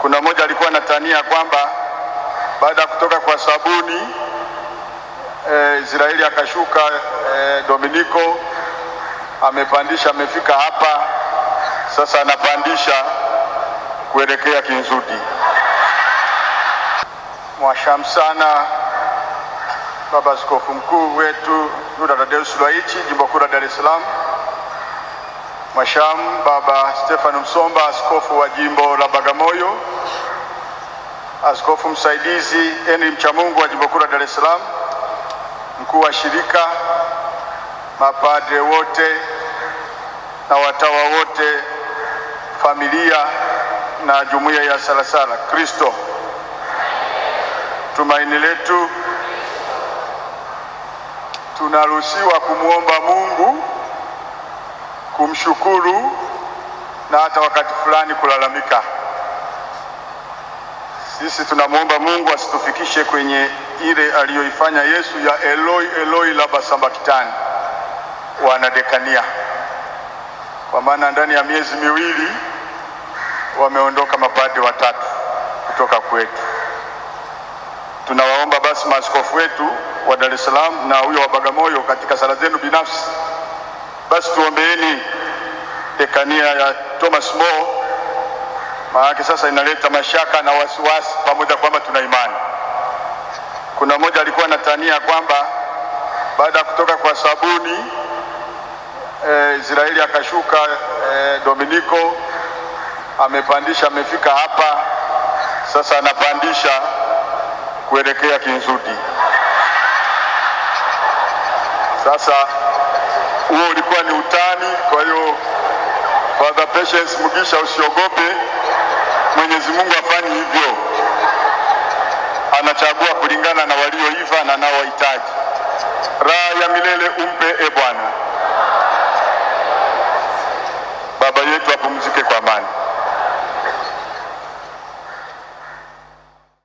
Kuna mmoja alikuwa anatania kwamba baada ya kutoka kwa sabuni Israeli akashuka Dominiko, amepandisha, amefika hapa sasa, anapandisha kuelekea Kinzudi. Mwashamu sana Baba Askofu Mkuu wetu Yuda Thaddaeus Ruwa'ichi, Jimbo Kuu la Dar es Salaam. Mwashamu Baba Stefano Msomba, askofu wa Jimbo la Bagamoyo. Askofu msaidizi Henry Mchamungu wa Jimbo Kuu la Dar es Salaam. Mkuu wa shirika, mapadre wote na watawa wote, familia na jumuiya ya Salasala. Kristo tumaini letu. Tunaruhusiwa kumwomba Mungu, kumshukuru na hata wakati fulani kulalamika. Sisi tunamwomba Mungu asitufikishe kwenye ile aliyoifanya Yesu ya Eloi Eloi lama sabakthani, wanadekania, kwa maana ndani ya miezi miwili wameondoka mapadre 3 kutoka kwetu. Tunawaomba basi maaskofu wetu wa Dar es Salaam na huyo wa Bagamoyo, katika sala zenu binafsi, basi tuombeeni dekania ya Thomas More, maana sasa inaleta mashaka na wasiwasi, pamoja kwamba tuna imani. Kuna mmoja alikuwa anatania kwamba baada ya kutoka kwa sabuni Israeli akashuka Dominiko, amepandisha, amefika hapa sasa, anapandisha kuelekea Kinzudi. Sasa huo ulikuwa ni utani. Kwa hiyo Father Patience Mugisha, usiogope, Mwenyezi Mungu afanye hivyo, anachagua kulingana na walioiva na nao wahitaji. Raha ya milele umpe